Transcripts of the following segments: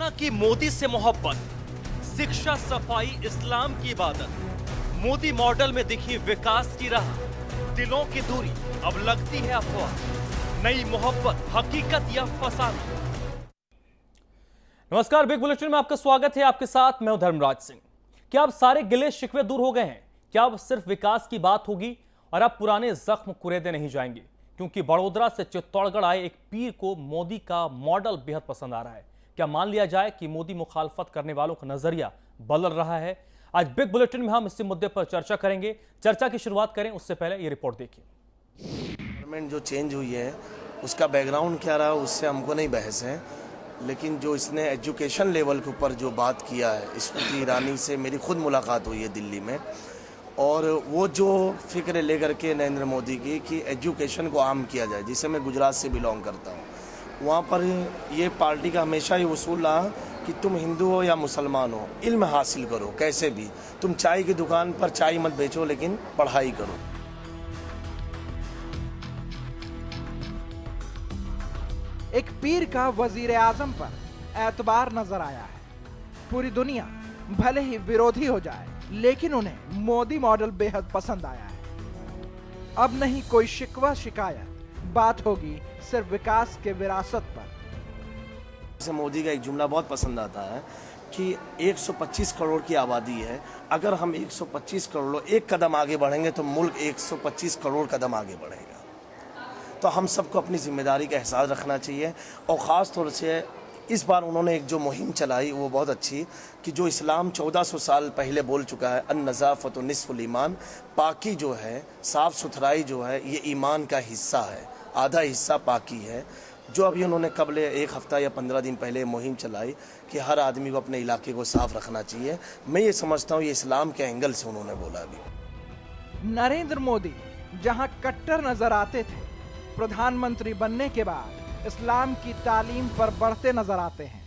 मौलाना की मोदी से मोहब्बत, शिक्षा सफाई इस्लाम की इबादत, मोदी मॉडल में दिखी विकास की राह, दिलों की दूरी अब लगती है अफवाह, नई मोहब्बत हकीकत या फसाना। नमस्कार, बिग बुलेटिन में आपका स्वागत है। आपके साथ मैं हूं धर्मराज सिंह। क्या अब सारे गिले शिकवे दूर हो गए हैं? क्या अब सिर्फ विकास की बात होगी और अब पुराने जख्म कुरेदे नहीं जाएंगे? क्योंकि बड़ोदरा से चित्तौड़गढ़ आए एक पीर को मोदी का मॉडल बेहद पसंद आ रहा है। क्या मान लिया जाए कि मोदी मुखालफत करने वालों का नजरिया बदल रहा है? आज बिग बुलेटिन में हम इसी मुद्दे पर चर्चा करेंगे। चर्चा की शुरुआत करें उससे पहले ये रिपोर्ट देखिए। गवर्नमेंट जो चेंज हुई है उसका बैकग्राउंड क्या रहा उससे हमको नहीं बहस है, लेकिन जो इसने एजुकेशन लेवल के ऊपर जो बात किया है, स्मृति ईरानी से मेरी खुद मुलाकात हुई है दिल्ली में, और वो जो फिक्र लेकर के नरेंद्र मोदी की कि एजुकेशन को आम किया जाए, जिसे मैं गुजरात से बिलोंग करता हूँ, वहाँ पर ये पार्टी का हमेशा ही उसूल रहा कि तुम हिंदू हो या मुसलमान हो, इल्म हासिल करो, कैसे भी तुम चाय की दुकान पर चाय मत बेचो लेकिन पढ़ाई करो। एक पीर का वजीर आजम पर एतबार नजर आया है। पूरी दुनिया भले ही विरोधी हो जाए, लेकिन उन्हें मोदी मॉडल बेहद पसंद आया है। अब नहीं कोई शिकवा शिकायत, बात होगी सिर्फ विकास के विरासत पर। से मोदी का एक जुमला बहुत पसंद आता है कि 125 करोड़ की आबादी है, अगर हम 125 करोड़ एक कदम आगे बढ़ेंगे तो मुल्क 125 करोड़ कदम आगे बढ़ेगा। तो हम सबको अपनी जिम्मेदारी का एहसास रखना चाहिए, और ख़ास तौर से इस बार उन्होंने एक जो मुहिम चलाई वो बहुत अच्छी, कि जो इस्लाम 1400 साल पहले बोल चुका है, अन-नज़ाफ़तु निस्फ़ुल ईमान, पाकी जो है, साफ़ सुथराई जो है, ये ईमान का हिस्सा है, आधा हिस्सा पाकी है। जो अभी उन्होंने कबल एक हफ़्ता या 15 दिन पहले मुहिम चलाई कि हर आदमी को अपने इलाके को साफ़ रखना चाहिए, मैं ये समझता हूँ ये इस्लाम के एंगल से उन्होंने बोला। अभी नरेंद्र मोदी जहां कट्टर नजर आते थे, प्रधानमंत्री बनने के बाद इस्लाम की तालीम पर बढ़ते नजर आते हैं।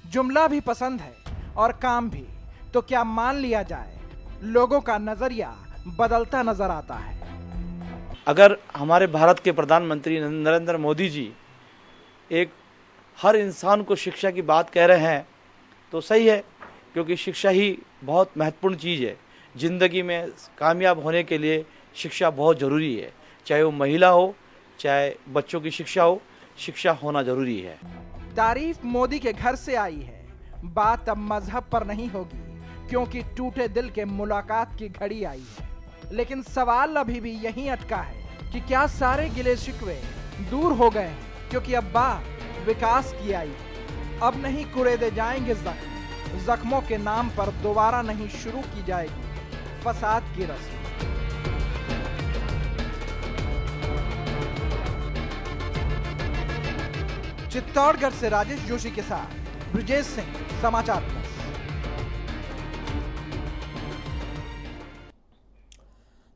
जुमला भी पसंद है और काम भी। तो क्या मान लिया जाए लोगों का नजरिया बदलता नजर आता है? अगर हमारे भारत के प्रधानमंत्री नरेंद्र मोदी जी एक हर इंसान को शिक्षा की बात कह रहे हैं तो सही है, क्योंकि शिक्षा ही बहुत महत्वपूर्ण चीज़ है। ज़िंदगी में कामयाब होने के लिए शिक्षा बहुत ज़रूरी है, चाहे वो महिला हो चाहे बच्चों की शिक्षा हो, शिक्षा होना जरूरी है। तारीफ मोदी के घर से आई है। बात अब मजहब पर नहीं होगी, क्योंकि टूटे दिल के मुलाकात की घड़ी आई है। लेकिन सवाल अभी भी यहीं अटका है कि क्या सारे गिले शिकवे दूर हो गए हैं? क्योंकि अब बात विकास की आई है। अब नहीं कुरेदे जाएंगे जख्म, जख्मों के नाम पर दोबारा नहीं शुरू की जाएगी फसाद की रस्म। चित्तौड़गढ़ से राजेश जोशी के साथ ब्रजेश सिंह, समाचार प्लस।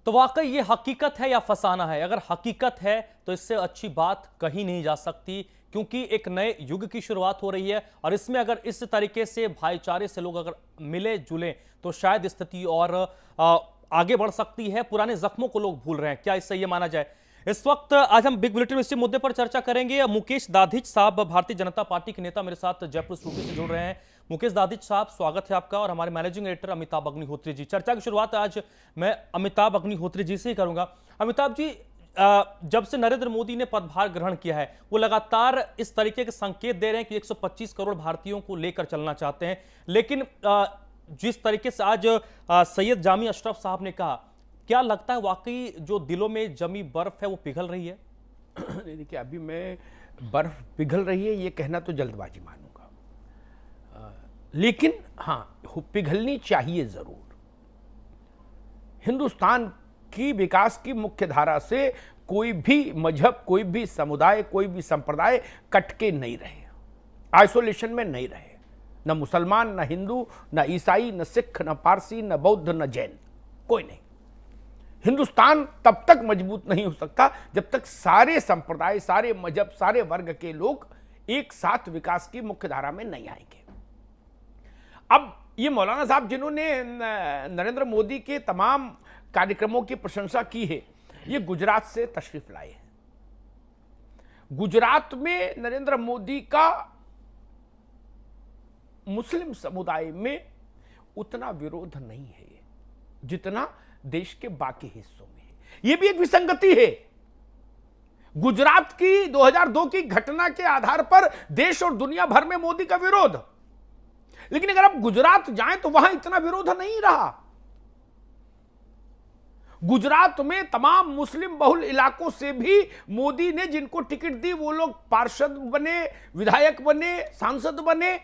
तो वाकई ये हकीकत है या फसाना है? अगर हकीकत है तो इससे अच्छी बात कहीं नहीं जा सकती, क्योंकि एक नए युग की शुरुआत हो रही है और इसमें अगर इस तरीके से भाईचारे से लोग अगर मिले जुले तो शायद स्थिति और आगे बढ़ सकती है। पुराने जख्मों को लोग भूल रहे हैं, क्या इससे ये माना जाए? इस वक्त आज हम बिग बुलेटिन में इसी मुद्दे पर चर्चा करेंगे। मुकेश दाधिच साहब, भारतीय जनता पार्टी के नेता, मेरे साथ जयपुर स्टूडियो से जुड़ रहे हैं। मुकेश दाधिच साहब, स्वागत है आपका। और हमारे मैनेजिंग एडिटर अमिताभ अग्निहोत्री जी। चर्चा की शुरुआत आज मैं अमिताभ अग्निहोत्री जी से ही करूंगा। अमिताभ जी, जब से नरेंद्र मोदी ने पदभार ग्रहण किया है, वो लगातार इस तरीके के संकेत दे रहे हैं कि 125 करोड़ भारतीयों को लेकर चलना चाहते हैं, लेकिन जिस तरीके से आज सैयद जामी अशरफ साहब ने कहा, क्या लगता है वाकई जो दिलों में जमी बर्फ है वो पिघल रही है? देखिए, अभी मैं बर्फ पिघल रही है ये कहना तो जल्दबाजी मानूंगा, लेकिन हाँ, पिघलनी चाहिए जरूर। हिंदुस्तान की विकास की मुख्य धारा से कोई भी मजहब, कोई भी समुदाय, कोई भी संप्रदाय कटके नहीं रहे, आइसोलेशन में नहीं रहे। न मुसलमान, न हिंदू, न ईसाई, न सिख, न पारसी, न बौद्ध, न जैन, कोई नहीं। हिंदुस्तान तब तक मजबूत नहीं हो सकता जब तक सारे संप्रदाय, सारे मजहब, सारे वर्ग के लोग एक साथ विकास की मुख्य धारा में नहीं आएंगे। अब ये मौलाना साहब जिन्होंने नरेंद्र मोदी के तमाम कार्यक्रमों की प्रशंसा की है, ये गुजरात से तशरीफ लाए हैं। गुजरात में नरेंद्र मोदी का मुस्लिम समुदाय में उतना विरोध नहीं है जितना देश के बाकी हिस्सों में है। यह भी एक विसंगति है। गुजरात की 2002 की घटना के आधार पर देश और दुनिया भर में मोदी का विरोध, लेकिन अगर आप गुजरात जाएं तो वहां इतना विरोध नहीं रहा। गुजरात में तमाम मुस्लिम बहुल इलाकों से भी मोदी ने जिनको टिकट दी वो लोग पार्षद बने, विधायक बने, सांसद बने।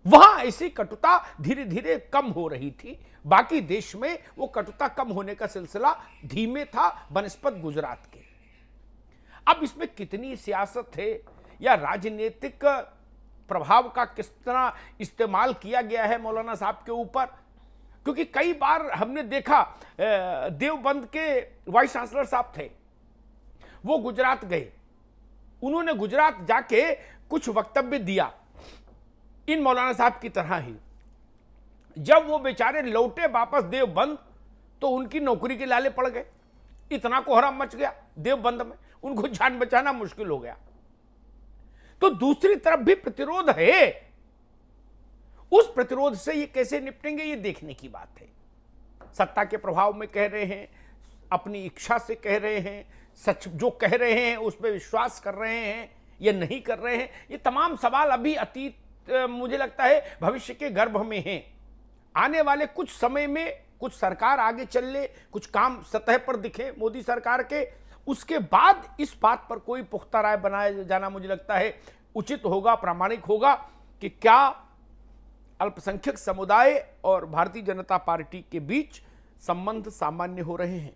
वहां ऐसी कटुता धीरे धीरे कम हो रही थी। बाकी देश में वो कटुता कम होने का सिलसिला धीमे था बनस्पत गुजरात के। अब इसमें कितनी सियासत है या राजनीतिक प्रभाव का किस तरह इस्तेमाल किया गया है मौलाना साहब के ऊपर, क्योंकि कई बार हमने देखा देवबंद के वाइस चांसलर साहब थे, वो गुजरात गए, उन्होंने गुजरात जाके कुछ वक्तव्य दिया इन मौलाना साहब की तरह ही। जब वो बेचारे लौटे वापस देवबंद तो उनकी नौकरी के लाले पड़ गए, इतना कोहराम मच गया देवबंद में, उनको जान बचाना मुश्किल हो गया। तो दूसरी तरफ भी प्रतिरोध है, उस प्रतिरोध से ये कैसे निपटेंगे ये देखने की बात है। सत्ता के प्रभाव में कह रहे हैं, अपनी इच्छा से कह रहे हैं, सच जो कह रहे हैं उस पर विश्वास कर रहे हैं या नहीं कर रहे हैं, ये तमाम सवाल अभी अतीत मुझे लगता है भविष्य के गर्भ में हैं। आने वाले कुछ समय में कुछ सरकार आगे चल ले, कुछ काम सतह पर दिखे मोदी सरकार के, उसके बाद इस बात पर कोई पुख्ता राय बनाया जाना मुझे लगता है उचित होगा, प्रामाणिक होगा कि क्या अल्पसंख्यक समुदाय और भारतीय जनता पार्टी के बीच संबंध सामान्य हो रहे हैं।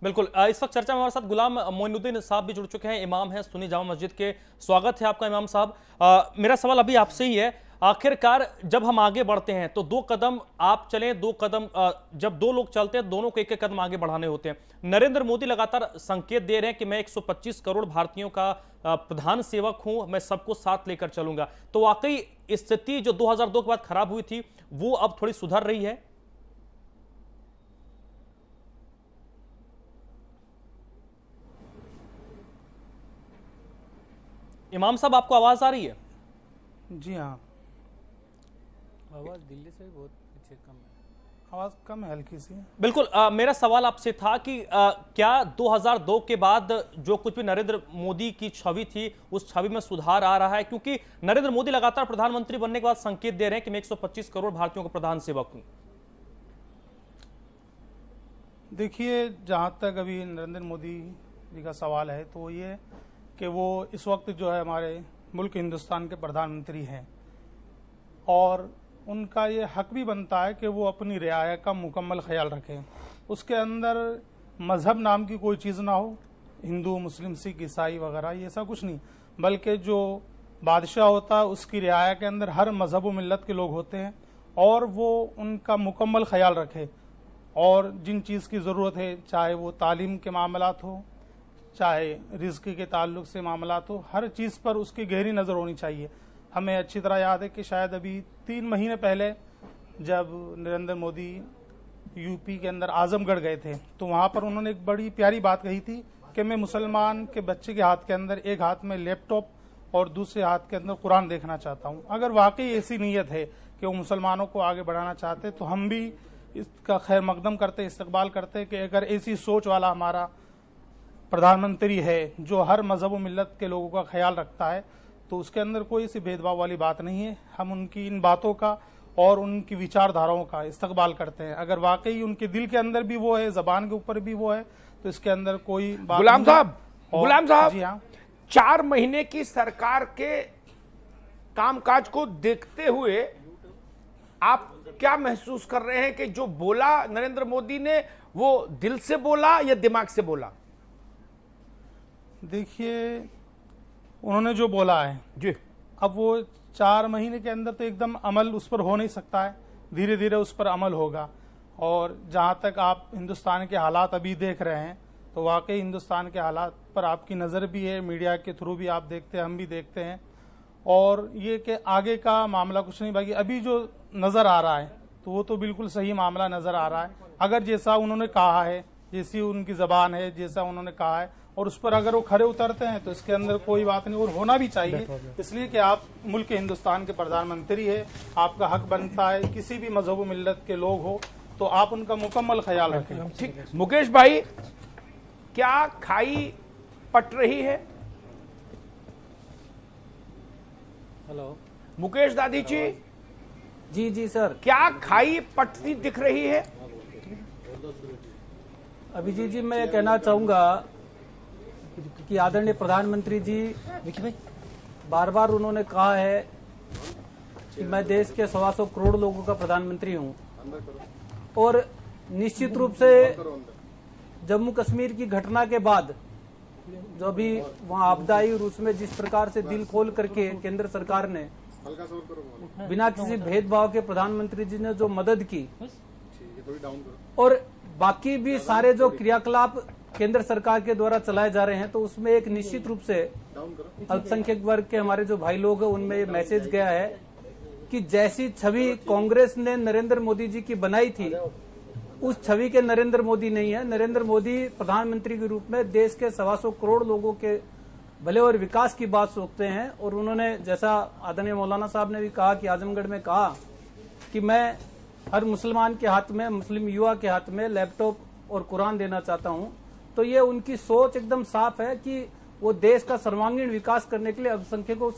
बिल्कुल। इस वक्त चर्चा में हमारे साथ गुलाम मोइनुद्दीन साहब भी जुड़ चुके हैं, इमाम हैं सुन्नी जामा मस्जिद के। स्वागत है आपका इमाम साहब। मेरा सवाल अभी आपसे ही है, आखिरकार जब हम आगे बढ़ते हैं तो 2 कदम आप चलें, 2 कदम जब 2 लोग चलते हैं दोनों को एक एक कदम आगे बढ़ाने होते हैं। नरेंद्र मोदी लगातार संकेत दे रहे हैं कि मैं 125 करोड़ भारतीयों का प्रधान सेवक हूं, मैं सबको साथ लेकर चलूंगा। तो वाकई स्थिति जो 2002 के बाद खराब हुई थी वो अब थोड़ी सुधर रही है? इमाम साहब आपको आवाज आ रही है? जी हाँ, आवाज़ दिल्ली से भी बहुत पीछे कम है, आवाज़ कम है हल्की सी। बिल्कुल। मेरा सवाल आपसे था कि क्या 2002 के बाद जो कुछ भी नरेंद्र मोदी की छवि थी उस छवि में सुधार आ रहा है? क्योंकि नरेंद्र मोदी लगातार प्रधानमंत्री बनने के बाद संकेत दे रहे हैं कि मैं 125 करोड़ भारतीयों का प्रधान सेवक हूं। देखिए, जहाँ तक अभी नरेंद्र मोदी जी का सवाल है तो ये कि वो इस वक्त जो है हमारे मुल्क हिंदुस्तान के प्रधानमंत्री हैं और उनका ये हक भी बनता है कि वो अपनी रियाया का मुकम्मल ख्याल रखें। उसके अंदर मज़हब नाम की कोई चीज़ ना हो, हिंदू मुस्लिम सिख ईसाई वगैरह ये ऐसा कुछ नहीं, बल्कि जो बादशाह होता है उसकी रियाया के अंदर हर मज़हब व मिल्लत के लोग होते हैं और वो उनका मुकम्मल ख्याल रखे। और जिन चीज़ की ज़रूरत है, चाहे वो तालीम के मामलात हो, चाहे रिज़्क़ के ताल्लुक़ से मामलात हो, हर चीज़ पर उसकी गहरी नज़र होनी चाहिए। हमें अच्छी तरह याद है कि शायद अभी 3 महीने पहले जब नरेंद्र मोदी यूपी के अंदर आजमगढ़ गए थे तो वहाँ पर उन्होंने एक बड़ी प्यारी बात कही थी कि मैं मुसलमान के बच्चे के हाथ के अंदर एक हाथ में लैपटॉप और दूसरे हाथ के अंदर कुरान देखना चाहता हूँ। अगर वाकई ऐसी नीयत है कि वो मुसलमानों को आगे बढ़ाना चाहते तो हम भी इसका खैर मकदम करते, इस्तकबाल करते कि अगर ऐसी सोच वाला हमारा प्रधानमंत्री है जो हर मजहब व मिल्लत के लोगों का ख्याल रखता है तो उसके अंदर कोई सी भेदभाव वाली बात नहीं है। हम उनकी इन बातों का और उनकी विचारधाराओं का इस्तकबाल करते हैं। अगर वाकई उनके दिल के अंदर भी वो है, जबान के ऊपर भी वो है, तो इसके अंदर कोई बात गुलाम साहब, जी हाँ, 4 महीने की सरकार के कामकाज को देखते हुए आप क्या महसूस कर रहे हैं कि जो बोला नरेंद्र मोदी ने वो दिल से बोला या दिमाग से बोला? देखिए, उन्होंने जो बोला है जी, अब वो 4 महीने के अंदर तो एकदम अमल उस पर हो नहीं सकता है, धीरे धीरे उस पर अमल होगा। और जहाँ तक आप हिंदुस्तान के हालात अभी देख रहे हैं तो वाकई हिंदुस्तान के हालात पर आपकी नज़र भी है, मीडिया के थ्रू भी आप देखते हैं, हम भी देखते हैं। और ये कि आगे का मामला कुछ नहीं, बाकी अभी जो नज़र आ रहा है तो वो तो बिल्कुल सही मामला नज़र आ रहा है। अगर जैसा उन्होंने कहा है जैसी उनकी जबान है, जैसा उन्होंने कहा है, और उस पर अगर वो खरे उतरते हैं तो इसके अंदर कोई बात नहीं, और होना भी चाहिए, इसलिए कि आप मुल्क हिंदुस्तान के प्रधानमंत्री है, आपका हक बनता है किसी भी मजहब व मिल्लत के लोग हो तो आप उनका मुकम्मल ख्याल रखें। ठीक, मुकेश भाई, क्या खाई पट रही है? हेलो मुकेश दादी जी, जी जी सर। क्या खाई पटती दिख रही है? अभिजीत जी, मैं कहना चाहूंगा कि आदरणीय प्रधानमंत्री जी बार बार उन्होंने कहा है कि मैं देश के 125 करोड़ लोगों का प्रधानमंत्री हूं, और निश्चित रूप से जम्मू कश्मीर की घटना के बाद जो अभी वहां आपदा आई और उसमें जिस प्रकार से दिल खोल करके केंद्र सरकार ने बिना किसी भेदभाव के प्रधानमंत्री जी ने जो मदद की, और बाकी भी सारे जो क्रियाकलाप केंद्र सरकार के द्वारा चलाए जा रहे हैं, तो उसमें एक निश्चित रूप से अल्पसंख्यक वर्ग के हमारे जो भाई लोग हैं उनमें ये मैसेज गया है कि जैसी छवि कांग्रेस ने नरेंद्र मोदी जी की बनाई थी, उस छवि के नरेंद्र मोदी नहीं है। नरेंद्र मोदी प्रधानमंत्री के रूप में देश के 125 करोड़ लोगों के भले और विकास की बात सोचते हैं, और उन्होंने जैसा आदरणीय मौलाना साहब ने भी कहा कि आजमगढ़ में कहा कि मैं हर मुसलमान के हाथ में, मुस्लिम युवा के हाथ में लैपटॉप और कुरान देना चाहता हूं, तो ये उनकी सोच एकदम साफ है कि वो देश का सर्वांगीण विकास करने के लिए अल्पसंख्यकों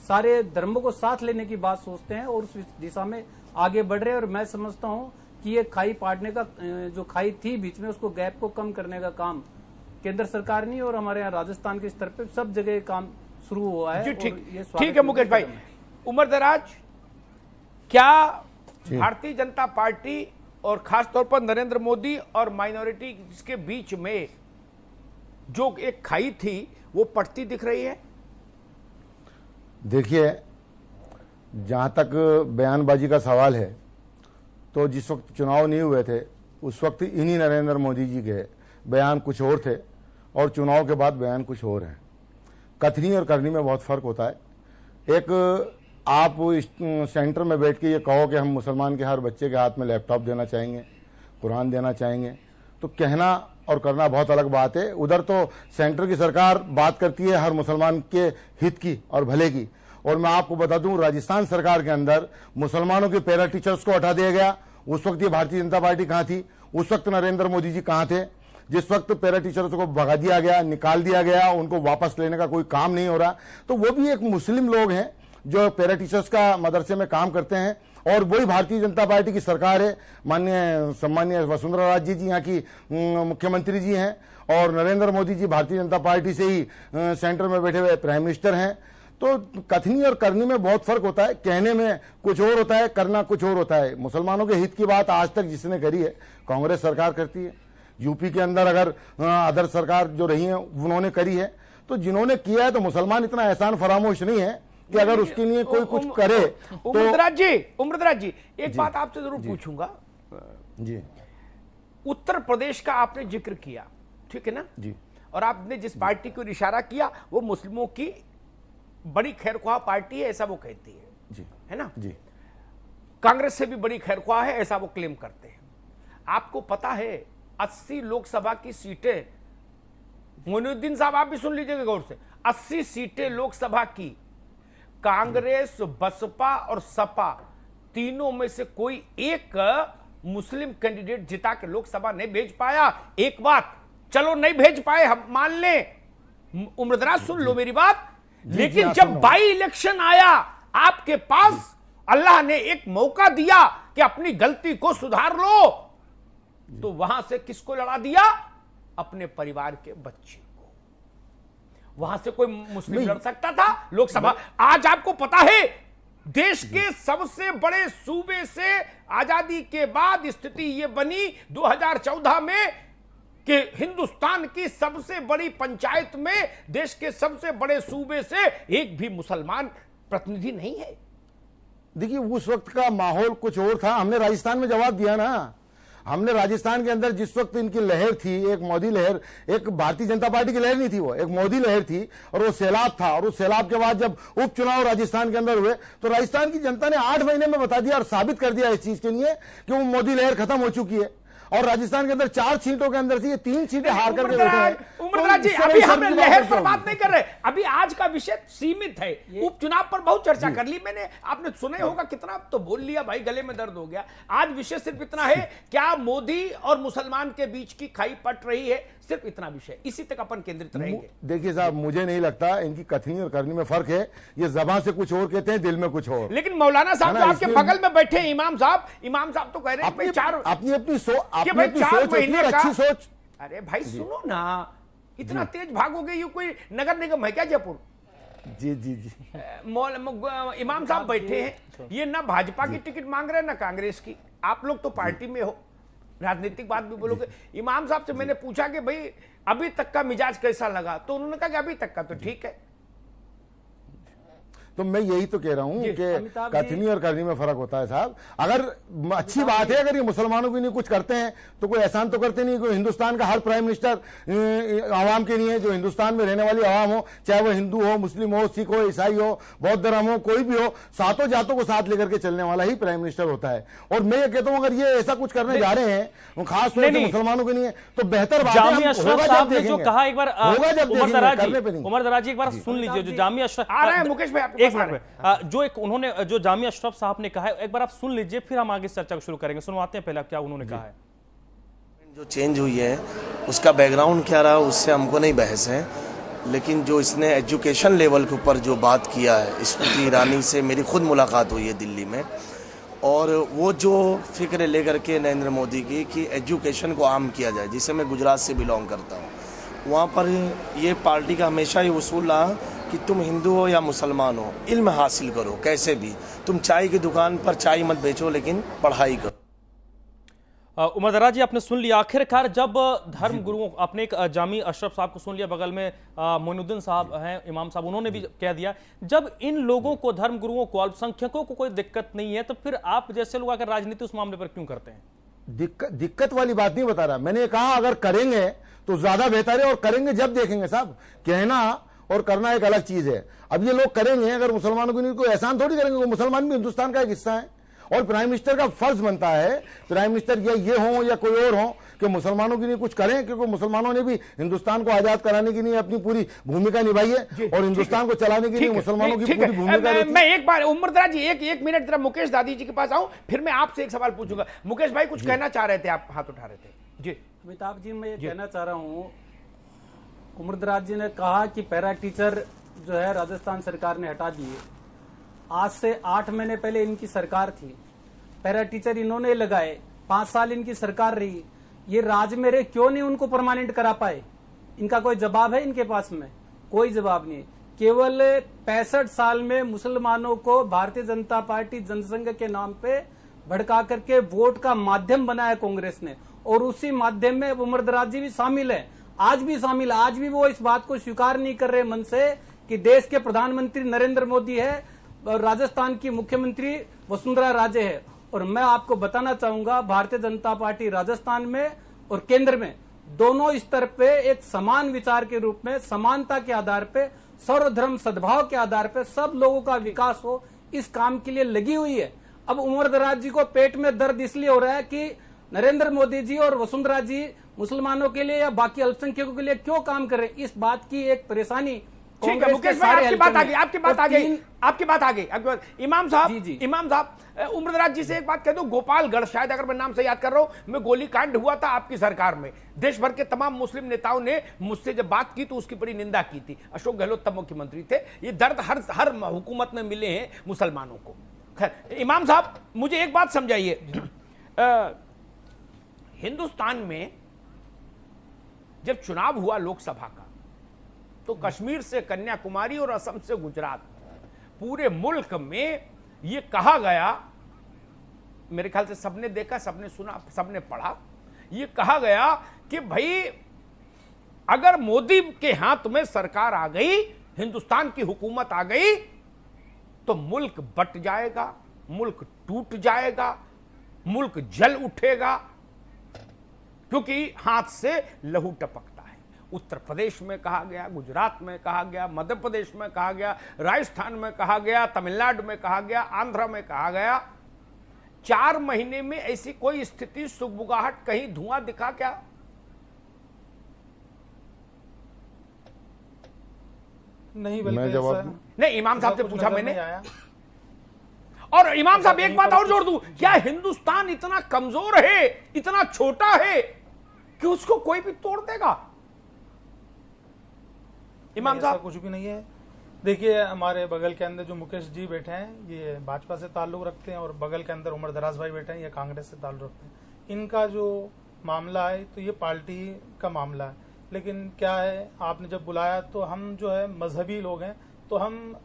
सारे धर्मों को साथ लेने की बात सोचते हैं और उस दिशा में आगे बढ़ रहे हैं। और मैं समझता हूं कि ये खाई पाटने का, जो खाई थी बीच में, उसको गैप को कम करने का काम केंद्र सरकार नहीं, और हमारे यहाँ राजस्थान के स्तर पे सब जगह काम शुरू हुआ है। जी, ठीक है मुकेश भाई। उमर दराज, क्या भारतीय जनता पार्टी और खासतौर पर नरेंद्र मोदी और माइनॉरिटी के बीच में जो एक खाई थी वो पटती दिख रही है? देखिए, जहाँ तक बयानबाजी का सवाल है, तो जिस वक्त चुनाव नहीं हुए थे उस वक्त इन्हीं नरेंद्र मोदी जी के बयान कुछ और थे और चुनाव के बाद बयान कुछ और हैं। कथनी और करनी में बहुत फ़र्क होता है। एक आप सेंटर में बैठ के ये कहो कि हम मुसलमान के हर बच्चे के हाथ में लैपटॉप देना चाहेंगे, कुरान देना चाहेंगे, तो कहना और करना बहुत अलग बात है। उधर तो सेंटर की सरकार बात करती है हर मुसलमान के हित की और भले की, और मैं आपको बता दूं राजस्थान सरकार के अंदर मुसलमानों के पैरा टीचर्स को हटा दिया गया। उस वक्त ये भारतीय जनता पार्टी कहाँ थी? उस वक्त नरेंद्र मोदी जी कहाँ थे? जिस वक्त पैरा टीचर्स को भगा दिया गया, निकाल दिया गया, उनको वापस लेने का कोई काम नहीं हो रहा, तो वो भी एक मुस्लिम लोग हैं जो पैरा टीचर्स का मदरसे में काम करते हैं, और वही भारतीय जनता पार्टी की सरकार है। माननीय सम्मानीय वसुंधरा राजे जी यहाँ की मुख्यमंत्री जी हैं, और नरेंद्र मोदी जी भारतीय जनता पार्टी से ही सेंटर में बैठे हुए प्राइम मिनिस्टर हैं। तो कथनी और करनी में बहुत फर्क होता है। कहने में कुछ और होता है, करना कुछ और होता है। मुसलमानों के हित की बात आज तक जिसने करी है कांग्रेस सरकार करती है। यूपी के अंदर अगर अदर सरकार जो रही है उन्होंने करी है, तो जिन्होंने किया है, तो मुसलमान इतना एहसान फरामोश नहीं है कि अगर उसके लिए कोई कुछ करे तो। उम्रदराज जी, एक बात आपसे जरूर पूछूंगा जी। उत्तर प्रदेश का आपने जिक्र किया, ठीक है ना जी, और आपने जिस पार्टी को इशारा किया वो मुस्लिमों की बड़ी खैरख्वाह पार्टी है, ऐसा वो कहती है जी, है ना जी। कांग्रेस से भी बड़ी खैरख्वाह है, ऐसा वो क्लेम करते हैं। आपको पता है 80 लोकसभा की सीटें, मोइनुद्दीन साहब आप भी सुन लीजिएगा गौर से, 80 सीटें लोकसभा की कांग्रेस, बसपा और सपा तीनों में से कोई एक मुस्लिम कैंडिडेट जिता के लोकसभा नहीं भेज पाया। एक बात, चलो नहीं भेज पाए हम मान ले, उम्रदराज सुन लो मेरी बात, लेकिन जब बाई इलेक्शन आया आपके पास अल्लाह ने एक मौका दिया कि अपनी गलती को सुधार लो, तो वहां से किसको लड़ा दिया? अपने परिवार के बच्चे को। वहां से कोई मुस्लिम लड़ सकता था लोकसभा? आज आपको पता है देश के सबसे बड़े सूबे से आजादी के बाद स्थिति यह बनी 2014 में कि हिंदुस्तान की सबसे बड़ी पंचायत में देश के सबसे बड़े सूबे से एक भी मुसलमान प्रतिनिधि नहीं है। देखिए, उस वक्त का माहौल कुछ और था। हमने राजस्थान में जवाब दिया ना। हमने राजस्थान के अंदर जिस वक्त इनकी लहर थी, एक मोदी लहर, एक भारतीय जनता पार्टी की लहर नहीं थी, वो एक मोदी लहर थी, और वो सैलाब था। और उस सैलाब के बाद जब उपचुनाव राजस्थान के अंदर हुए तो राजस्थान की जनता ने 8 महीने में बता दिया और साबित कर दिया इस चीज के लिए कि वो मोदी लहर खत्म हो चुकी है। और राजस्थान के अंदर 4 सीटों के अंदर से ये 3 सीटें हार करके बैठे हैं। उमरदराज जी, इससे अभी बड़ी हम शर्मिंदा लहर बात पर क्या बात होगी? नहीं कर रहे। अभी आज का विषय सीमित है। उपचुनाव पर बहुत चर्चा कर ली मैंने, आपने सुने होगा कितना तो बोल लिया भाई, गले में दर्द हो गया। आज विषय सिर्फ इतना है, क्या मोदी और मुसलमान के बीच की खाई पट रही है, सिर्फ इतना विषय, इसी तक अपन केंद्रित रहेंगे। देखिए साहब, मुझे नहीं लगता इनकी कथनी और करनी में फर्क है। ये जबान से कुछ और कहते हैं, दिल में कुछ और। लेकिन मौलाना साहब है जो ना, आपके इसलिए- बगल में बैठे हैं, इमाम साहब तो कह रहे हैं अपनी भाई चार अपनी अपनी कि अपनी भाई अपनी 4 सोच होती है महीने और का। अच्छी सोच। अरे भाई सुनो ना, इतना तेज भागोगे, ये कोई नगर निगम है क्या जयपुर? जी जी जी। इमाम साहब बैठे हैं, ये ना भाजपा की टिकट मांग रहे हैं ना कांग्रेस की। आप लोग तो पार्टी में हो, राजनीतिक बात भी बोलोगे। इमाम साहब से मैंने पूछा कि भाई अभी तक का मिजाज कैसा लगा, तो उन्होंने कहा कि अभी तक का तो ठीक है। तो मैं यही तो कह रहा हूं कि अमिताभ जी- कथनी और करनी में फर्क होता है साहब। अगर अच्छी बात है, अगर ये मुसलमानों की नहीं कुछ करते हैं तो कोई एहसान तो करते नहीं। कोई हिंदुस्तान का हर प्राइम मिनिस्टर आवाम के लिए, जो हिंदुस्तान में रहने वाली आवाम हो, चाहे वो हिंदू हो, मुस्लिम हो, सिख हो, ईसाई हो, बौद्ध धर्म हो, कोई भी हो, सातों जातों को साथ लेकर के चलने वाला ही प्राइम मिनिस्टर होता है। और मैं ये कहता हूं, अगर ये ऐसा कुछ करने जा रहे हैं खास तौर से मुसलमानों के लिए, तो बेहतर बात है। जामिया अशरफ साहब ने जो कहा, एक बार होगा जब उमर देखेंगे, दराज जी एक बार सुन लीजिए। जो जामिया अशरफ आ रहे हैं मुकेश भाई, आपके एक पास आ मिनट रहे में, जो एक उन्होंने जो जामिया अशरफ साहब ने कहा है, एक बार आप सुन लीजिए, फिर हम आगे इस चर्चा को शुरू करेंगे। सुनवाते हैं पहले क्या उन्होंने कहा है। जो चेंज हुई है उसका बैकग्राउंड क्या रहा उससे हमको नहीं बहस है, लेकिन जो इसने एजुकेशन लेवल के ऊपर जो बात किया है, स्मृति ईरानी से मेरी खुद मुलाकात हुई है दिल्ली में, और वो जो फिक्र लेकर के नरेंद्र मोदी की कि एजुकेशन को आम किया जाए, जिसे मैं गुजरात से बिलोंग करता हूँ, वहाँ पर ये पार्टी का हमेशा ही उसूल रहा कि तुम हिंदू हो या मुसलमान हो, इल्म हासिल करो कैसे भी। तुम चाय की दुकान पर चाय मत बेचो, लेकिन पढ़ाई करो। उमर दराज जी, आपने सुन लिया आखिरकार, जब धर्म गुरुओं, आपने एक जामी अशरफ साहब को सुन लिया, बगल में मोइनुद्दीन साहब हैं, इमाम साहब, उन्होंने भी कह दिया, जब इन लोगों को, धर्म गुरुओं को, अल्पसंख्यकों को कोई दिक्कत नहीं है, तो फिर आप जैसे लोग आकर राजनीति उस मामले पर क्यों करते हैं? दिक्कत वाली बात नहीं बता रहा। मैंने कहा अगर करेंगे तो ज्यादा बेहतर है, और करेंगे जब देखेंगे साहब। कहना और करना एक अलग चीज है। अब ये लोग करेंगे, अगर मुसलमानों को नहीं, कोई एहसान थोड़ी करेंगे। मुसलमान भी हिंदुस्तान का एक हिस्सा है, और प्राइम मिनिस्टर का फर्ज बनता है, प्राइम मिनिस्टर या ये हो या कोई और हो, कि मुसलमानों के लिए कुछ करें, क्योंकि मुसलमानों ने भी हिंदुस्तान को आजाद कराने के लिए अपनी पूरी भूमिका निभाई है, और हिंदुस्तान को चलाने के लिए मुसलमानों की पूरी भूमिका रहती है। मैं एक बार उमर दराज जी एक मिनट जरा मुकेश दादी जी के पास आऊं, फिर मैं आपसे एक सवाल पूछूंगा। मुकेश भाई कुछ कहना चाह रहे थे, आप हाथ उठा रहे थे जी। अमिताभ जी, मैं ये कहना चाह रहा हूँ, उमरदराज जी ने कहा कि पैरा टीचर जो है राजस्थान सरकार ने हटा दिए। आज से 8 महीने पहले इनकी सरकार थी, पैरा टीचर इन्होंने लगाए, 5 साल इनकी सरकार रही। ये राज्य में रहे, क्यों नहीं उनको परमानेंट करा पाए? इनका कोई जवाब है इनके पास में? कोई जवाब नहीं। केवल 65 साल में मुसलमानों को भारतीय जनता पार्टी जनसंघ के नाम पे भड़का करके वोट का माध्यम बनाया कांग्रेस ने, और उसी माध्यम में उमरदराज जी भी शामिल है, आज भी शामिल है। आज भी वो इस बात को स्वीकार नहीं कर रहे मन से कि देश के प्रधानमंत्री नरेंद्र मोदी है और राजस्थान की मुख्यमंत्री वसुंधरा राजे है। और मैं आपको बताना चाहूंगा, भारतीय जनता पार्टी राजस्थान में और केंद्र में दोनों स्तर पे एक समान विचार के रूप में, समानता के आधार पे, सर्वधर्म सद्भाव के आधार पे सब लोगों का विकास हो, इस काम के लिए लगी हुई है। अब उमरदराज जी को पेट में दर्द इसलिए हो रहा है कि नरेंद्र मोदी जी और वसुंधरा जी मुसलमानों के लिए या बाकी अल्पसंख्यकों के लिए क्यों काम कर रहे हैं, इस बात की एक परेशानी। ठीक है मुकेश भाई, आपकी बात आ गई, आपकी बात आ गई। इमाम साहब, उमरदराज जी से एक बात कह दो, गोपालगढ़, शायद अगर मैं नाम से याद कर रहा हूं, में गोलीकांड हुआ था आपकी सरकार में। देश भर के तमाम मुस्लिम नेताओं ने मुझसे जब बात की तो उसकी बड़ी निंदा की थी। अशोक गहलोत तब मुख्यमंत्री थे। ये दर्द हर हुकूमत में मिले हैं मुसलमानों को। खैर, इमाम साहब मुझे एक बात समझाइए, हिंदुस्तान में जब चुनाव हुआ लोकसभा का, तो कश्मीर से कन्याकुमारी और असम से गुजरात, पूरे मुल्क में यह कहा गया, मेरे ख्याल से सबने देखा, सबने सुना, सबने पढ़ा, यह कहा गया कि भाई अगर मोदी के हाथ में सरकार आ गई, हिंदुस्तान की हुकूमत आ गई, तो मुल्क बट जाएगा, मुल्क टूट जाएगा, मुल्क जल उठेगा, क्योंकि हाथ से लहू टपकता है। उत्तर प्रदेश में कहा गया, गुजरात में कहा गया, मध्य प्रदेश में कहा गया, राजस्थान में कहा गया, तमिलनाडु में कहा गया, आंध्र में कहा गया। 4 महीने में ऐसी कोई स्थिति, सुगबुगाहट, कहीं धुआं दिखा क्या? नहीं, मैं बल्कि जवाब ऐसा- दूं? नहीं, इमाम साहब से कुछ पूछा नजर मैंने। नहीं आया। और इमाम साहब एक नहीं बात पता और जोड़ दूं, क्या हिंदुस्तान इतना कमजोर है, इतना छोटा है कि उसको कोई भी तोड़ देगा? इमाम नहीं, ऐसा साहब, कुछ भी नहीं है। देखिए, हमारे बगल के अंदर जो मुकेश जी बैठे हैं, ये भाजपा से ताल्लुक रखते हैं, और बगल के अंदर उमर दराज भाई बैठे हैं, ये कांग्रेस से ताल्लुक रखते हैं। इनका जो मामला है तो ये पार्टी का मामला है। लेकिन क्या है, आपने जब बुलाया तो हम जो है मजहबी लोग हैं, तो हम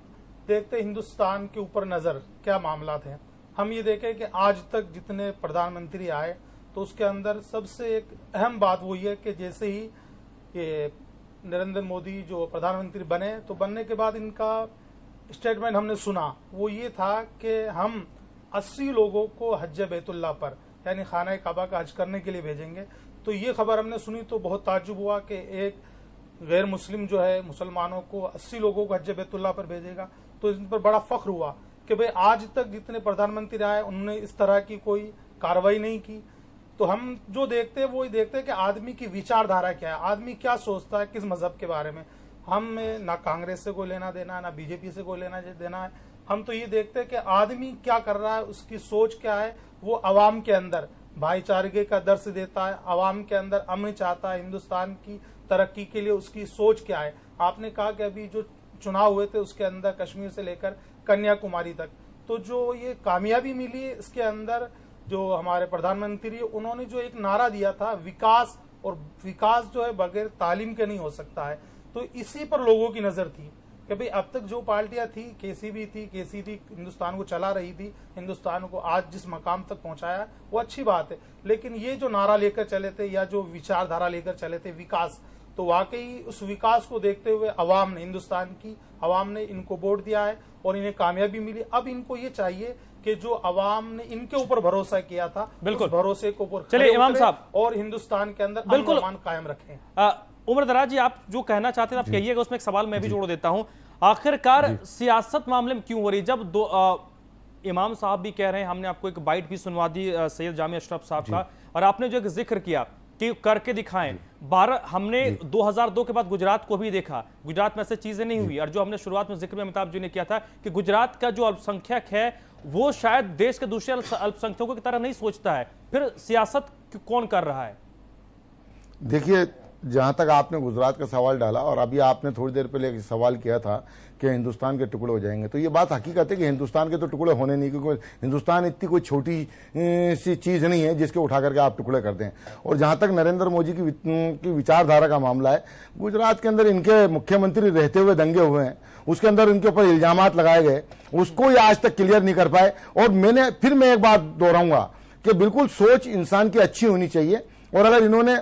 देखते हिंदुस्तान के ऊपर नजर क्या मामला थे। हम ये देखें कि आज तक जितने प्रधानमंत्री आए तो उसके अंदर सबसे एक अहम बात वो ये कि जैसे ही ये नरेंद्र मोदी जो प्रधानमंत्री बने, तो बनने के बाद इनका स्टेटमेंट हमने सुना, वो ये था कि हम 80 लोगों को हज बैतुल्लाह पर, यानी खाना काबा का हज करने के लिए भेजेंगे। तो ये खबर हमने सुनी तो बहुत ताज्जुब हुआ कि एक गैर मुस्लिम जो है मुसलमानों को 80 लोगों को हज बैतुल्लाह पर भेजेगा। तो इस पर बड़ा फख्र हुआ कि भाई आज तक जितने प्रधानमंत्री आए उन्होंने इस तरह की कोई कार्रवाई नहीं की। तो हम जो देखते हैं वो देखते हैं कि आदमी की विचारधारा क्या है, आदमी क्या सोचता है किस मजहब के बारे में। हम ना कांग्रेस से कोई लेना देना, ना बीजेपी से कोई लेना देना है। हम तो ये देखते हैं कि आदमी क्या कर रहा है, उसकी सोच क्या है। वो अवाम के अंदर भाईचारे का दर्श देता है, अवाम के अंदर अमन चाहता है, हिंदुस्तान की तरक्की के लिए उसकी सोच क्या है। आपने कहा कि अभी जो चुनाव हुए थे उसके अंदर कश्मीर से लेकर कन्याकुमारी तक, तो जो ये कामयाबी मिली है इसके अंदर जो हमारे प्रधानमंत्री उन्होंने जो एक नारा दिया था विकास, और विकास जो है बगैर तालीम के नहीं हो सकता है। तो इसी पर लोगों की नजर थी कि भाई अब तक जो पार्टियां थी, केसीबी थी, केसीबी हिंदुस्तान को चला रही थी, हिंदुस्तान को आज जिस मकाम तक पहुंचाया वो अच्छी बात है। लेकिन ये जो नारा लेकर चले थे या जो विचारधारा लेकर चले थे विकास, तो वाकई उस विकास को देखते हुए अवाम ने, हिंदुस्तान की अवाम ने इनको वोट दिया है और इन्हें कामयाबी मिली। अब इनको ये चाहिए कि जो अवाम ने इनके ऊपर भरोसा किया था, बिल्कुल, उस भरोसे के ऊपर चलिए खरे इमाम उतरे साहब, और हिंदुस्तान के अंदर बिल्कुल अमन कायम रखें। उमर दराज जी, आप जो कहना चाहते हैं आप कहिएगा, उसमें एक सवाल मैं भी जोड़ देता हूं। आखिरकार सियासत मामले में क्यों हो रही, जब दो इमाम साहब भी कह रहे हैं, हमने आपको एक बाइट भी सुनवा दी सैयद जामिया अशरफ साहब का, और आपने जो एक जिक्र किया कि करके दिखाएं, 12 हमने 2002 के बाद गुजरात को भी देखा, गुजरात में ऐसी चीजें नहीं हुई। और जो हमने शुरुआत में जिक्र में अमिताभ जी ने किया था कि गुजरात का जो अल्पसंख्यक है वो शायद देश के दूसरे अल्पसंख्यकों की तरह नहीं सोचता है। फिर सियासत कौन कर रहा है? देखिए, जहां तक आपने गुजरात का सवाल डाला और अभी आपने थोड़ी देर पहले एक सवाल किया था कि हिंदुस्तान के टुकड़े हो जाएंगे, तो ये बात हकीकत है कि हिंदुस्तान के तो टुकड़े होने नहीं, क्योंकि हिंदुस्तान इतनी कोई छोटी सी चीज नहीं है जिसके उठा करके आप टुकड़े कर दें। और जहां तक नरेंद्र मोदी की विचारधारा का मामला है, गुजरात के अंदर इनके मुख्यमंत्री रहते हुए दंगे हुए हैं, उसके अंदर इनके ऊपर इल्जामात लगाए गए, उसको ये आज तक क्लियर नहीं कर पाए। और मैं एक बात दोहराऊंगा कि बिल्कुल सोच इंसान की अच्छी होनी चाहिए, और अगर इन्होंने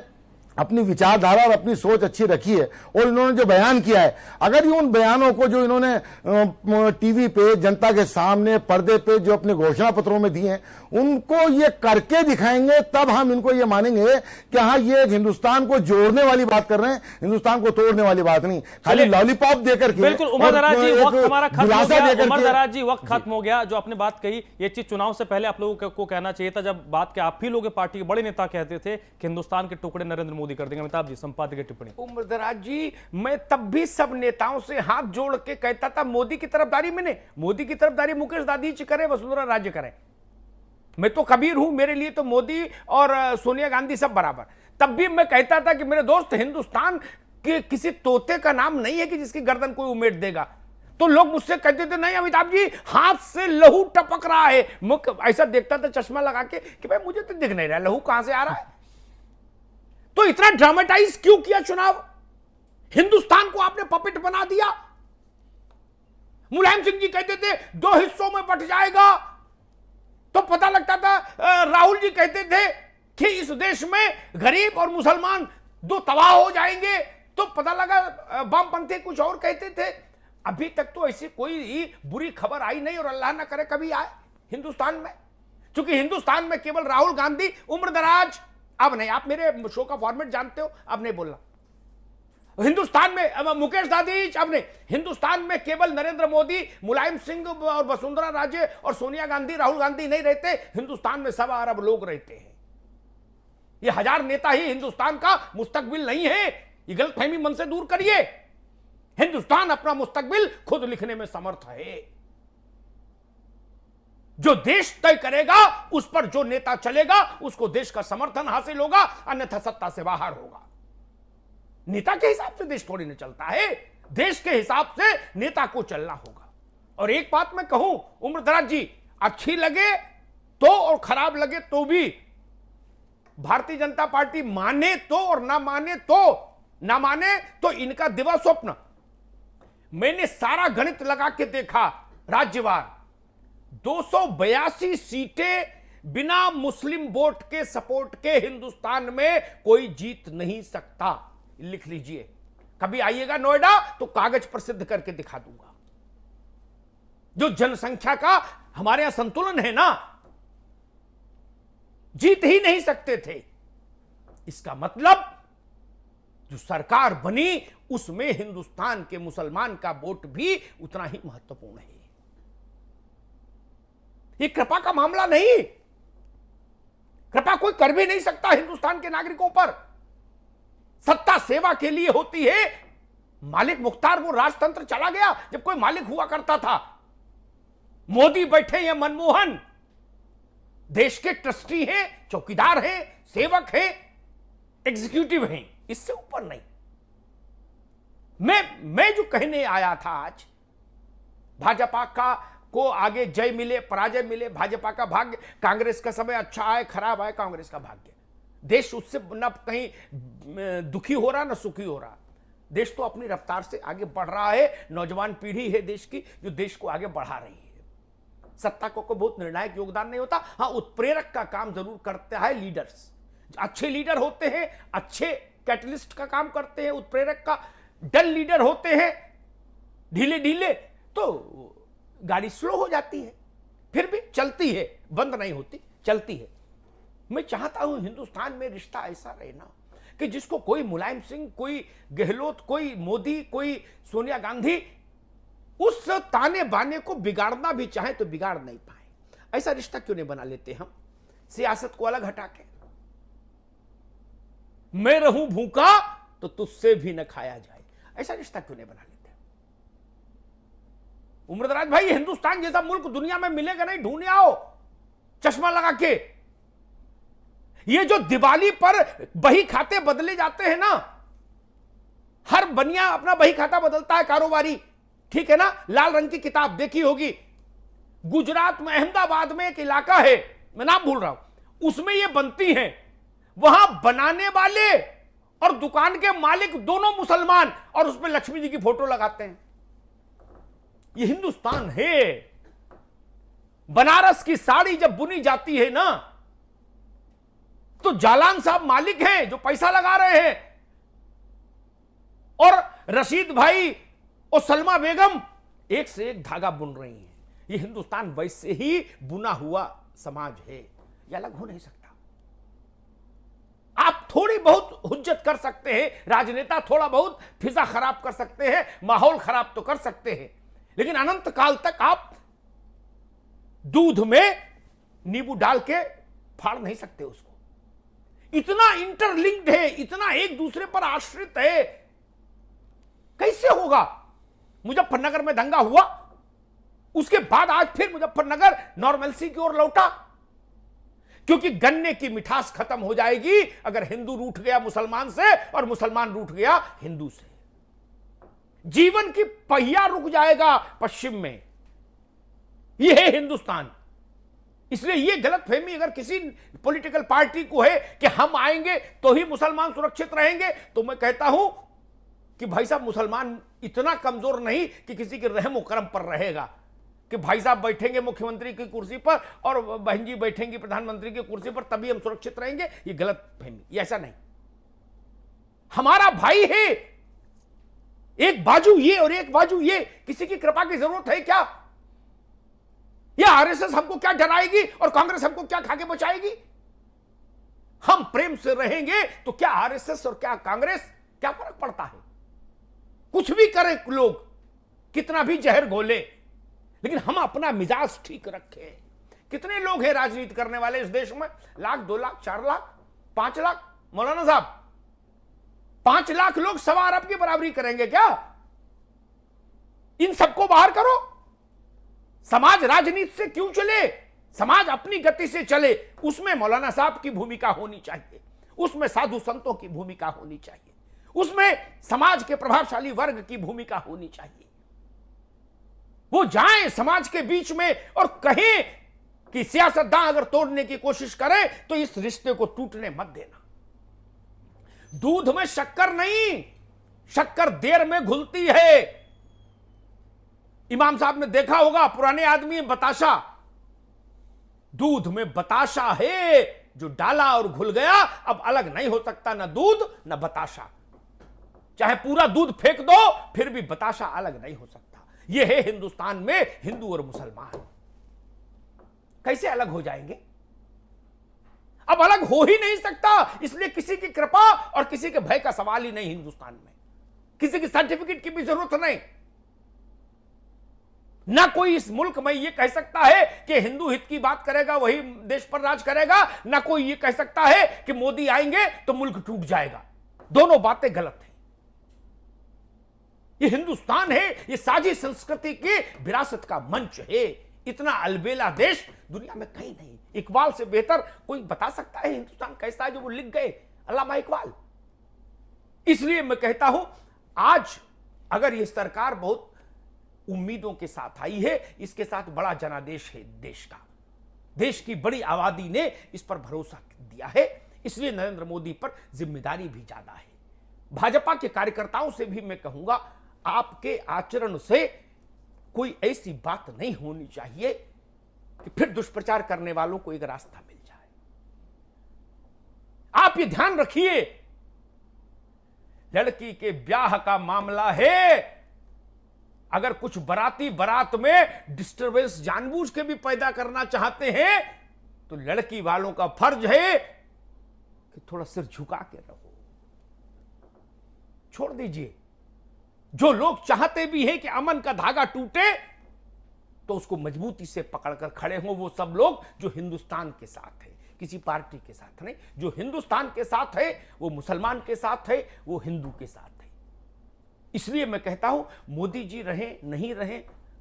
अपनी विचारधारा और अपनी सोच अच्छी रखी है और इन्होंने जो बयान किया है, अगर ये उन बयानों को जो इन्होंने टीवी पे जनता के सामने पर्दे पे जो अपने घोषणा पत्रों में दिए हैं उनको ये करके दिखाएंगे, तब हम इनको ये मानेंगे कि हाँ ये एक हिंदुस्तान को जोड़ने वाली बात कर रहे हैं, हिंदुस्तान को तोड़ने वाली बात नहीं, खाली लॉलीपॉप देकर के। बिल्कुल उमर दराज जी, वक्त हमारा खत्म हो गया। उमर दराज जी, वक्त जी। खत्म हो गया। जो आपने बात कही, ये चीज चुनाव से पहले आप लोगों को कहना चाहिए था, जब बात के आप ही लोग पार्टी के बड़े नेता कहते थे कि हिंदुस्तान के टुकड़े नरेंद्र मोदी कर देंगे। अमिताभ जी, संपादक की टिप्पणी। उमर दराज जी, मैं तब भी सब नेताओं से हाथ जोड़ के कहता था मोदी की तरफदारी, मैंने मोदी की तरफदारी मुकेश दादी जी करे, वसुंधरा राजे करे, मैं तो कबीर हूं, मेरे लिए तो मोदी और सोनिया गांधी सब बराबर। तब भी मैं कहता था कि मेरे दोस्त, हिंदुस्तान के किसी तोते का नाम नहीं है कि जिसकी गर्दन कोई उमेट देगा। तो लोग मुझसे कहते थे नहीं अमिताभ जी हाथ से लहू टपक रहा है, ऐसा देखता था चश्मा लगा के कि भाई मुझे तो दिख नहीं रहा लहू कहां से आ रहा है। तो इतना ड्रामेटाइज क्यों किया चुनाव? हिंदुस्तान को आपने पपेट बना दिया। मुलायम सिंह जी कहते थे 2 हिस्सों में बंट जाएगा, तो पता लगता था राहुल जी कहते थे कि इस देश में गरीब और मुसलमान 2 तबाह हो जाएंगे, तो पता लगा वामपंथी कुछ और कहते थे। अभी तक तो ऐसी कोई बुरी खबर आई नहीं और अल्लाह ना करे कभी आए हिंदुस्तान में, क्योंकि हिंदुस्तान में केवल राहुल गांधी, उम्र दराज, अब नहीं, आप मेरे शो का फॉर्मेट जानते हो, अब नहीं बोलना। हिंदुस्तान में अब मुकेश दादीच, अब नहीं, हिंदुस्तान में केवल नरेंद्र मोदी, मुलायम सिंह और वसुंधरा राजे और सोनिया गांधी, राहुल गांधी नहीं रहते, हिंदुस्तान में 1.25 अरब लोग रहते हैं। ये 1000 नेता ही हिंदुस्तान का मुस्तकबिल नहीं है। ये गलतफहमी मन से दूर करिए। हिंदुस्तान अपना मुस्तकबिल खुद लिखने में समर्थ है। जो देश तय करेगा, उस पर जो नेता चलेगा, उसको देश का समर्थन हासिल होगा, अन्यथा सत्ता से बाहर होगा। नेता के हिसाब से देश थोड़ी नहीं चलता है, देश के हिसाब से नेता को चलना होगा। और एक बात मैं कहूं उम्रदराज जी, अच्छी लगे तो और खराब लगे तो भी, भारतीय जनता पार्टी माने तो और ना माने तो इनका दिवा स्वप्न, मैंने सारा गणित लगा के देखा राज्यवार, 282 सीटें बिना मुस्लिम वोट के सपोर्ट के हिंदुस्तान में कोई जीत नहीं सकता। लिख लीजिए, कभी आइएगा नोएडा तो कागज पर सिद्ध करके दिखा दूंगा। जो जनसंख्या का हमारे यहां संतुलन है ना, जीत ही नहीं सकते थे। इसका मतलब जो सरकार बनी उसमें हिंदुस्तान के मुसलमान का वोट भी उतना ही महत्वपूर्ण है। ये कृपा का मामला नहीं, कृपा कोई कर भी नहीं सकता हिंदुस्तान के नागरिकों पर। सत्ता सेवा के लिए होती है। मालिक मुख्तार वो राजतंत्र चला गया जब कोई मालिक हुआ करता था। मोदी बैठे या मनमोहन देश के ट्रस्टी हैं, चौकीदार हैं, सेवक हैं, एग्जीक्यूटिव हैं, इससे ऊपर नहीं। मैं जो कहने आया था आज, भाजपा का को आगे जय मिले पराजय मिले, भाजपा का भाग्य, कांग्रेस का समय अच्छा आए खराब आए, कांग्रेस का भाग्य। देश उससे न कहीं दुखी हो रहा न सुखी हो रहा। देश तो अपनी रफ्तार से आगे बढ़ रहा है। नौजवान पीढ़ी है देश की जो देश को आगे बढ़ा रही है। सत्ता को बहुत निर्णायक योगदान नहीं होता, हाँ उत्प्रेरक का काम जरूर करता है लीडर्स। अच्छे लीडर होते हैं, अच्छे कैटलिस्ट का काम करते हैं उत्प्रेरक का। डल लीडर होते हैं, ढीले ढीले, तो गाड़ी स्लो हो जाती है, फिर भी चलती है, बंद नहीं होती, चलती है। मैं चाहता हूं हिंदुस्तान में रिश्ता ऐसा रहे ना कि जिसको कोई मुलायम सिंह, कोई गहलोत, कोई मोदी, कोई सोनिया गांधी उस ताने बाने को बिगाड़ना भी चाहे तो बिगाड़ नहीं पाए। ऐसा रिश्ता क्यों नहीं बना लेते हम, सियासत को अलग हटा के। मैं रहूं भूखा तो तुझसे भी न खाया जाए, ऐसा रिश्ता क्यों नहीं बना लेते। उम्रदराज भाई, हिंदुस्तान जैसा मुल्क दुनिया में मिलेगा नहीं, ढूंढ आओ चश्मा लगा के। ये जो दिवाली पर बही खाते बदले जाते हैं ना, हर बनिया अपना बही खाता बदलता है कारोबारी, ठीक है ना। लाल रंग की किताब देखी होगी। गुजरात में अहमदाबाद में एक इलाका है, मैं नाम भूल रहा हूं, उसमें ये बनती हैं। वहां बनाने वाले और दुकान के मालिक दोनों मुसलमान, और उसमें लक्ष्मी जी की फोटो लगाते हैं। ये हिंदुस्तान है। बनारस की साड़ी जब बुनी जाती है ना, तो जालान साहब मालिक हैं जो पैसा लगा रहे हैं, और रशीद भाई और सलमा बेगम एक से एक धागा बुन रही हैं। ये हिंदुस्तान वैसे ही बुना हुआ समाज है, ये अलग हो नहीं सकता। आप थोड़ी बहुत हुज्जत कर सकते हैं, राजनेता थोड़ा बहुत फिजा खराब कर सकते हैं, माहौल खराब तो कर सकते हैं, लेकिन अनंत काल तक आप दूध में नींबू डाल के फाड़ नहीं सकते उसको। इतना इंटरलिंक्ड है, इतना एक दूसरे पर आश्रित है, कैसे होगा। मुजफ्फरनगर में दंगा हुआ, उसके बाद आज फिर मुजफ्फरनगर नॉर्मलसी की ओर लौटा, क्योंकि गन्ने की मिठास खत्म हो जाएगी अगर हिंदू रूठ गया मुसलमान से और मुसलमान रूठ गया हिंदू से। जीवन की पहिया रुक जाएगा पश्चिम में। यह है हिंदुस्तान। इसलिए यह गलतफहमी अगर किसी पॉलिटिकल पार्टी को है कि हम आएंगे तो ही मुसलमान सुरक्षित रहेंगे, तो मैं कहता हूं कि भाई साहब, मुसलमान इतना कमजोर नहीं कि किसी के रहम करम पर रहेगा कि भाई साहब बैठेंगे मुख्यमंत्री की कुर्सी पर और बहन जी बैठेंगी प्रधानमंत्री की कुर्सी पर तभी हम सुरक्षित रहेंगे। यह गलतफहमी, ऐसा नहीं। हमारा भाई है, एक बाजू ये और एक बाजू ये, किसी की कृपा की जरूरत है क्या? या आरएसएस हमको क्या डराएगी और कांग्रेस हमको क्या खाके बचाएगी? हम प्रेम से रहेंगे तो क्या आरएसएस और क्या कांग्रेस, क्या फर्क पड़ता है? कुछ भी करे लोग, कितना भी जहर घोले, लेकिन हम अपना मिजाज ठीक रखें। कितने लोग हैं राजनीति करने वाले इस देश में? 1 लाख, 2 लाख, 4 लाख, 5 लाख? मौलाना साहब, 5 लाख लोग 1.25 अरब की बराबरी करेंगे क्या? इन सबको बाहर करो। समाज राजनीति से क्यों चले? समाज अपनी गति से चले। उसमें मौलाना साहब की भूमिका होनी चाहिए, उसमें साधु संतों की भूमिका होनी चाहिए, उसमें समाज के प्रभावशाली वर्ग की भूमिका होनी चाहिए। वो जाएं समाज के बीच में और कहें कि सियासतदान अगर तोड़ने की कोशिश करे तो इस रिश्ते को टूटने मत देना। दूध में शक्कर नहीं, शक्कर देर में घुलती है। इमाम साहब ने देखा होगा, पुराने आदमी बताशा, दूध में बताशा है, जो डाला और घुल गया अब अलग नहीं हो सकता, ना दूध ना बताशा। चाहे पूरा दूध फेंक दो फिर भी बताशा अलग नहीं हो सकता। यह है हिंदुस्तान में हिंदू और मुसलमान। कैसे अलग हो जाएंगे? अब अलग हो ही नहीं सकता, इसलिए किसी की कृपा और किसी के भय का सवाल ही नहीं। हिंदुस्तान में किसी की सर्टिफिकेट की भी जरूरत नहीं। ना कोई इस मुल्क में यह कह सकता है कि हिंदू हित की बात करेगा वही देश पर राज करेगा, ना कोई यह कह सकता है कि मोदी आएंगे तो मुल्क टूट जाएगा। दोनों बातें गलत हैं। यह हिंदुस्तान है, यह साझी संस्कृति की विरासत का मंच है। इतना अलबेला देश दुनिया में कहीं नहीं। इकबाल से बेहतर कोई बता सकता है हिंदुस्तान कैसा है, जो वो लिख गए, अल्लामा इकबाल। इसलिए मैं कहता हूं, आज अगर यह सरकार बहुत उम्मीदों के साथ आई है, इसके साथ बड़ा जनादेश है देश का। देश की बड़ी आबादी ने इस पर भरोसा दिया है, इसलिए नरेंद्र मोदी पर जिम्मेदारी भी ज्यादा है। भाजपा के कार्यकर्ताओं से भी मैं कहूंगा, आपके आचरण से कोई ऐसी बात नहीं होनी चाहिए कि फिर दुष्प्रचार करने वालों को एक रास्ता मिल जाए। आप ये ध्यान रखिए, लड़की के ब्याह का मामला है, अगर कुछ बराती बारात में डिस्टरबेंस जानबूझ के भी पैदा करना चाहते हैं तो लड़की वालों का फर्ज है कि थोड़ा सिर झुका के रहो, छोड़ दीजिए। जो लोग चाहते भी हैं कि अमन का धागा टूटे तो उसको मजबूती से पकड़कर खड़े हों वो सब लोग जो हिंदुस्तान के साथ है, किसी पार्टी के साथ नहीं। जो हिंदुस्तान के साथ है वो मुसलमान के साथ है, वो हिंदू के साथ है। इसलिए मैं कहता हूं, मोदी जी रहे नहीं रहे,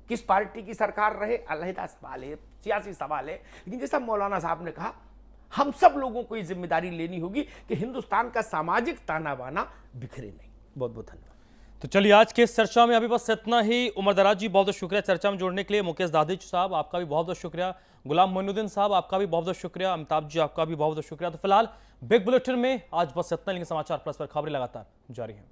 किस पार्टी की सरकार रहे, अलहदा सवाल है, सियासी सवाल है। लेकिन जैसा मौलाना साहब ने कहा, हम सब लोगों को ये जिम्मेदारी लेनी होगी कि हिंदुस्तान का सामाजिक ताना बाना बिखरे नहीं। बहुत बहुत धन्यवाद। तो चलिए, आज के इस चर्चा में अभी बस इतना ही। उमर दराज जी, बहुत बहुत शुक्रिया चर्चा में जोड़ने के लिए। मुकेश दादिच साहब, आपका भी बहुत बहुत शुक्रिया। गुलाम मोइनुद्दीन साहब, आपका भी बहुत बहुत शुक्रिया। अमिताभ जी, आपका भी बहुत बहुत शुक्रिया। तो फिलहाल बिग बुलेटिन में आज बस इतना, लेकिन समाचार प्लस पर खबरें लगातार जारी हैं।